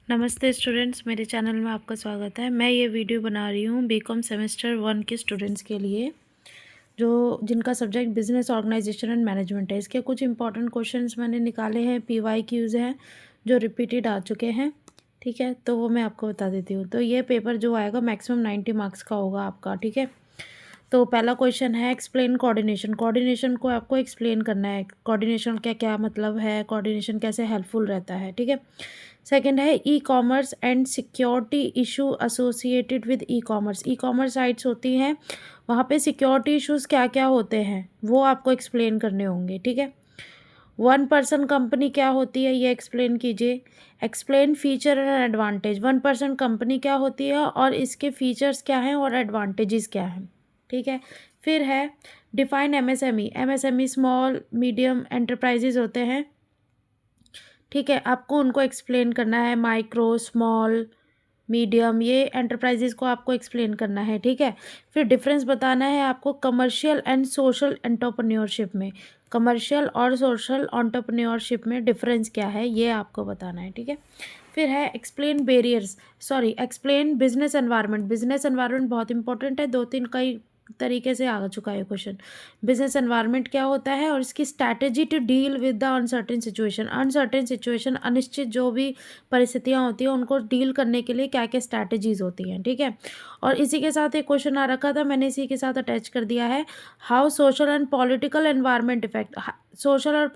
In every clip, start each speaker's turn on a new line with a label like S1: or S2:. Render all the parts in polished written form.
S1: नमस्ते स्टूडेंट्स, मेरे चैनल में आपका स्वागत है। मैं ये वीडियो बना रही हूँ बीकॉम सेमेस्टर 1 के स्टूडेंट्स के लिए, जो जिनका subject business organisation and management है। इसके कुछ इंपॉर्टेंट क्वेश्चंस मैंने निकाले हैं, PYQs हैं जो रिपीटेड आ चुके हैं। ठीक है, तो वो मैं आपको बता देती हूँ। तो ये पेपर जो आएगा मैक्सिमम 90 मार्क्स का होगा आपका। ठीक है, तो पहला क्वेश्चन है एक्सप्लेन कोऑर्डिनेशन। कोऑर्डिनेशन को आपको एक्सप्लेन करना है, कोऑर्डिनेशन का क्या मतलब है, कोऑर्डिनेशन कैसे हेल्पफुल रहता है। ठीक है, सेकंड है e commerce and security issue associated with e commerce. E commerce sites होती हैं, वहाँ पे सिक्योरिटी इश्यूज क्या क्या होते हैं वो आपको एक्सप्लेन करने होंगे। ठीक है, वन पर्सन कंपनी क्या होती है ये एक्सप्लेन कीजिए। Explain feature and advantage. One person company क्या होती है और इसके फीचर्स क्या हैं और एडवांटेजेस क्या हैं। ठीक है, फिर है define MSME. MSME small medium enterprises होते हैं। ठीक है, आपको उनको एक्सप्लेन करना है, माइक्रो स्मॉल मीडियम ये एंटरप्राइजेज को आपको एक्सप्लेन करना है। ठीक है, फिर डिफरेंस बताना है आपको कमर्शियल एंड सोशल एंटरप्रेन्योरशिप में। कमर्शियल और सोशल एंटरप्रेन्योरशिप में डिफरेंस क्या है ये आपको बताना है। ठीक है, फिर है explain barriers, sorry explain business environment. Business environment बहुत इंपॉर्टेंट है, दो तीन कई तरीके से आ चुका है क्वेश्चन। बिजनेस एनवायरनमेंट क्या होता है और इसकी strategy to deal with the uncertain situation. Uncertain situation, अनिश्चित जो भी परिस्थितियां होती हैं उनको डील करने के लिए क्या क्या स्ट्रैटेजीज होती हैं। ठीक है, और इसी के साथ एक क्वेश्चन आ रखा था, मैंने इसी के साथ अटैच कर दिया है, how social and political environment effect. Social और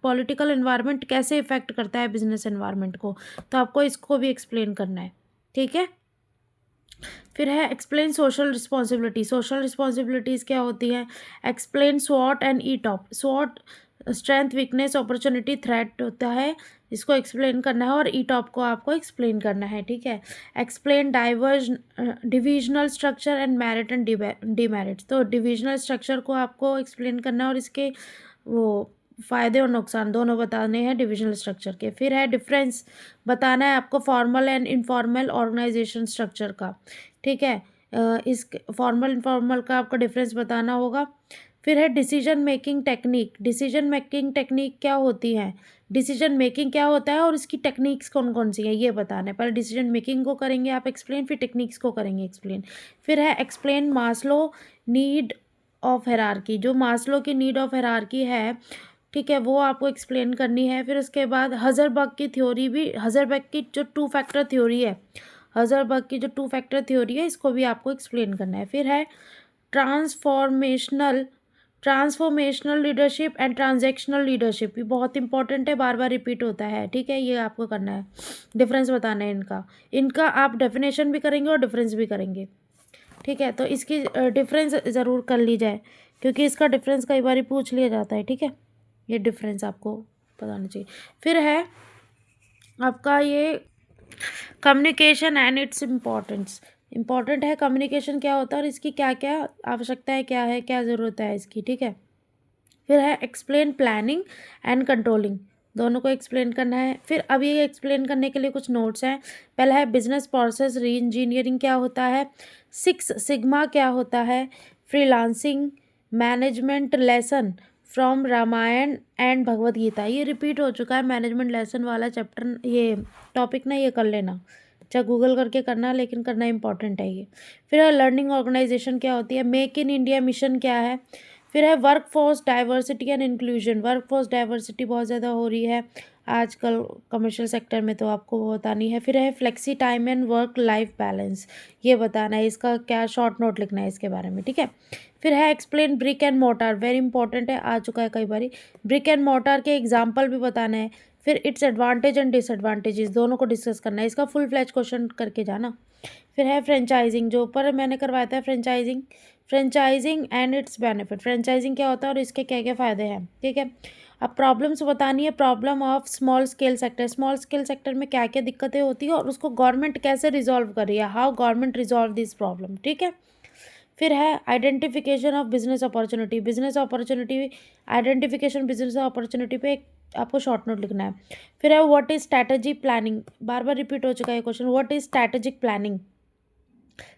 S1: पॉलिटिकल एनवायरनमेंट कैसे इफेक्ट करता है बिजनेस एनवायरनमेंट को, तो आपको इसको भी एक्सप्लेन करना है। ठीक है, फिर है explain social responsibility. Social responsibilities क्या होती हैं। एक्सप्लेन स्वॉट एंड ई टॉप। स्वॉट स्ट्रेंथ वीकनेस अपॉर्चुनिटी थ्रेट होता है, इसको एक्सप्लेन करना है, और ई टॉप को आपको एक्सप्लेन करना है। ठीक है, explain diverge divisional structure and merit and demerit. तो डिविजनल स्ट्रक्चर को आपको एक्सप्लेन करना है और इसके वो फ़ायदे और नुकसान दोनों बताने हैं डिविजनल स्ट्रक्चर के। फिर है डिफरेंस बताना है आपको formal and informal organisation structure का। ठीक है, इस फॉर्मल इनफॉर्मल का आपको डिफरेंस बताना होगा। फिर है decision making technique. Decision making technique क्या होती है, डिसीजन मेकिंग क्या होता है और इसकी टेक्निक्स कौन कौन सी है ये बताना है। पहले डिसीजन मेकिंग को करेंगे आप एक्सप्लेन, फिर टेक्निक्स को करेंगे एक्सप्लेन। फिर है explain Maslow need of hierarchy. जो मास्लो की नीड ऑफ हेरारकी है, ठीक है, वो आपको एक्सप्लेन करनी है। फिर उसके बाद हजरबर्ग की थ्योरी भी, हजरबर्ग की जो टू फैक्टर थ्योरी है, हजरबर्ग की जो टू फैक्टर थ्योरी है इसको भी आपको एक्सप्लेन करना है। फिर है transformational transformational leadership and transactional leadership. ये बहुत इंपॉर्टेंट है, बार बार रिपीट होता है। ठीक है, ये आपको करना है, डिफरेंस बताना है इनका। इनका आप डेफिनेशन भी करेंगे और डिफरेंस भी करेंगे। ठीक है, तो इसकी डिफरेंस ज़रूर कर ली जाए क्योंकि इसका डिफरेंस कई बार पूछ लिया जाता है। ठीक है, ये डिफरेंस आपको बताना चाहिए। फिर है आपका ये communication and its importance. Important है कम्युनिकेशन क्या होता है और इसकी क्या क्या आवश्यकता है, क्या है, क्या ज़रूरत है इसकी। ठीक है, फिर है एक्सप्लेन प्लानिंग एंड कंट्रोलिंग, दोनों को एक्सप्लेन करना है। फिर अब ये एक्सप्लेन करने के लिए कुछ नोट्स हैं। पहला है बिजनेस प्रोसेस री इंजीनियरिंग क्या होता है, सिक्स सिग्मा क्या होता है, freelancing, management lesson from Ramayan and Bhagavad Gita. ये रिपीट हो चुका है मैनेजमेंट लेसन वाला चैप्टर, ये टॉपिक ना, ये कर लेना, चाहे गूगल करके करना, लेकिन करना इंपॉर्टेंट है ये। फिर लर्निंग ऑर्गेनाइजेशन क्या होती है, मेक इन इंडिया मिशन क्या है। फिर है work force diversity and inclusion. Work force diversity बहुत ज़्यादा हो रही है आजकल कमर्शियल सेक्टर में, तो आपको वो बतानी है। फिर है flexi time and work life balance, ये बताना है, इसका क्या शॉर्ट नोट लिखना है इसके बारे में। ठीक है, फिर है explain brick and mortar, very important है, आ चुका है कई बारी। ब्रिक एंड मोटार के एग्जाम्पल भी बताना है। फिर इट्स एडवांटेज एंड डिसएडवांटेजेस दोनों को डिस्कस करना है, इसका फुल फ्लैज क्वेश्चन करके जाना। फिर है फ्रेंचाइजिंग, जो ऊपर मैंने करवाया था franchising, franchising and it's benefit. Franchising क्या होता है और इसके क्या क्या फ़ायदे हैं। ठीक है, अब प्रॉब्लम्स बतानी है, problem of small scale sector. Small scale sector में क्या क्या दिक्कतें होती है और उसको गवर्नमेंट कैसे रिजॉल्व कर रही है, how government resolve this problem. ठीक है, फिर है identification of business opportunity. Business opportunity identification, business opportunity पे आपको शॉर्ट नोट लिखना है। फिर है व्हाट इज स्ट्रैटेजी प्लानिंग, बार बार रिपीट हो चुका है question, what is strategic planning.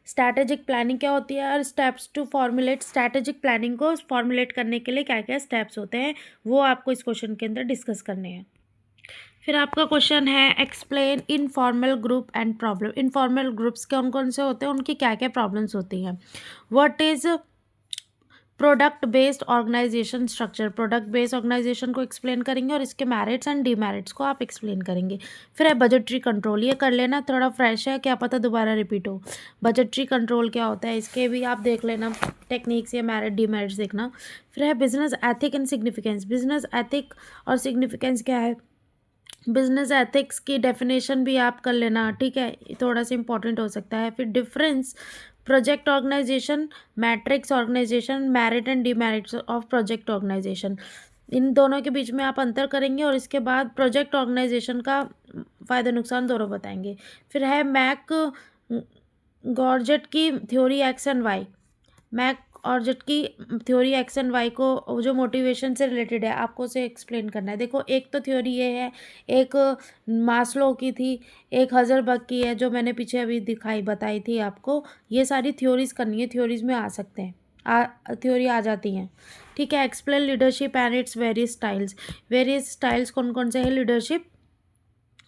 S1: Strategic planning क्या होती है और steps to formulate, strategic planning को फॉर्मुलेट करने के लिए क्या क्या स्टेप्स होते हैं वो आपको इस क्वेश्चन के अंदर डिस्कस करने हैं। फिर आपका क्वेश्चन है explain informal group and problem. Informal groups कौन कौन से होते हैं, उनकी क्या क्या प्रॉब्लम्स होती हैं। What is product based organisation structure. Product based organisation को एक्सप्लेन करेंगे और इसके मेरिट्स एंड डीमेरिट्स को आप एक्सप्लेन करेंगे। फिर है बजटरी कंट्रोल, ये कर लेना, थोड़ा फ्रेश है, क्या पता दोबारा रिपीट हो। बजटरी कंट्रोल क्या होता है, इसके भी आप देख लेना टेक्निक्स या मेरिट डीमेरिट्स देखना। फिर है business ethic and significance. Business ethic और सिग्निफिकेंस क्या है, बिजनेस एथिक्स की डेफिनेशन भी आप कर लेना, ठीक है, थोड़ा सा इंपॉर्टेंट हो सकता है। फिर difference project organisation, matrix organisation, merit and demerits of project organisation, इन दोनों के बीच में आप अंतर करेंगे और इसके बाद प्रोजेक्ट ऑर्गेनाइजेशन का फ़ायदा नुकसान दोनों बताएंगे। फिर है मैक गॉर्जेट की theory X and Y. McGregor की थ्योरी एक्स एंड वाई को जो मोटिवेशन से रिलेटेड है आपको उसे एक्सप्लेन करना है। देखो एक तो थ्योरी ये है, एक मास्लो की थी, एक हजरबर्ग की है जो मैंने पीछे अभी बताई थी आपको। ये सारी थ्योरीज करनी है, थ्योरीज में आ सकते हैं, थ्योरी आ जाती हैं, ठीक है। Explain leadership and its various styles. Various styles कौन कौन से हैं लीडरशिप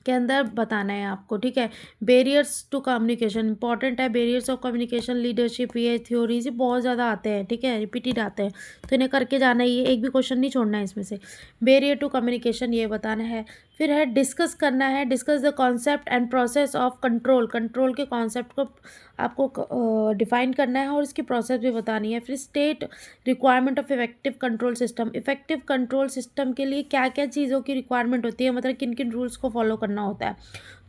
S1: के अंदर बताना है आपको, ठीक है। बैरियर्स टू कम्युनिकेशन इंपॉर्टेंट है, बैरियर्स ऑफ कम्युनिकेशन, लीडरशिप, ये थ्योरीज बहुत ज़्यादा आते हैं, ठीक है, रिपीटेड आते हैं, तो इन्हें करके जाना ही है, एक भी क्वेश्चन नहीं छोड़ना है इसमें से। बैरियर टू कम्युनिकेशन ये बताना है। फिर है डिस्कस करना है, discuss the concept and process of control. Control के कॉन्सेप्ट को आपको डिफाइन करना है और इसकी प्रोसेस भी बतानी है। फिर state requirement of effective control system. Effective control system के लिए क्या क्या चीज़ों की रिक्वायरमेंट होती है, मतलब किन किन रूल्स को फॉलो करना होता है,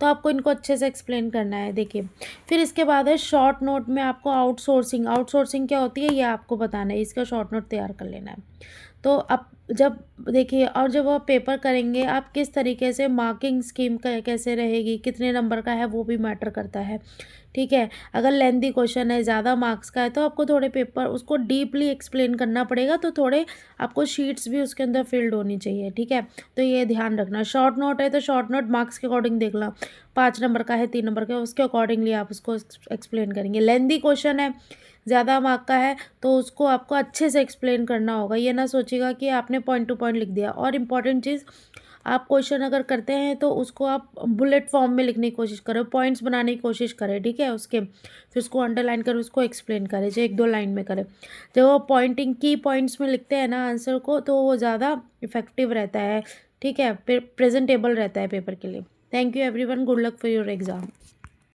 S1: तो आपको इनको अच्छे से एक्सप्लेन करना है, देखिए। फिर इसके बाद है शॉर्ट नोट में आपको आउटसोर्सिंग। आउटसोर्सिंग क्या होती है ये आपको बताना है, इसका शॉर्ट नोट तैयार कर लेना है। तो अब जब देखिए, और जब आप पेपर करेंगे आप किस तरीके से मार्किंग स्कीम कैसे रहेगी, कितने नंबर का है, वो भी मैटर करता है, ठीक है। अगर लेंथी क्वेश्चन है, ज़्यादा मार्क्स का है, तो आपको थोड़े पेपर उसको डीपली एक्सप्लेन करना पड़ेगा, तो थोड़े आपको शीट्स भी उसके अंदर फिल्ड होनी चाहिए, ठीक है। तो ये ध्यान रखना। शॉर्ट नोट है तो शॉर्ट नोट मार्क्स के अकॉर्डिंग देख लो, 5 नंबर का है, 3 नंबर का है, उसके अकॉर्डिंगली आप उसको एक्सप्लेन करेंगे। लेंथी क्वेश्चन है, ज़्यादा मार्क का है, तो उसको आपको अच्छे से एक्सप्लेन करना होगा, ये ना सोचिएगा कि आपने पॉइंट टू पॉइंट लिख दिया। और इम्पॉर्टेंट चीज़, आप क्वेश्चन अगर करते हैं तो उसको आप बुलेट फॉर्म में लिखने की कोशिश करें, पॉइंट्स बनाने की कोशिश करें, ठीक है। उसके फिर उसको अंडरलाइन कर उसको एक्सप्लेन करें, चाहे 1-2 लाइन में करें। जब वो पॉइंटिंग की पॉइंट्स में लिखते हैं ना आंसर को, तो वो ज़्यादा इफेक्टिव रहता है, ठीक है, फिर प्रेजेंटेबल रहता है पेपर के लिए। Thank you everyone, good luck for your exam.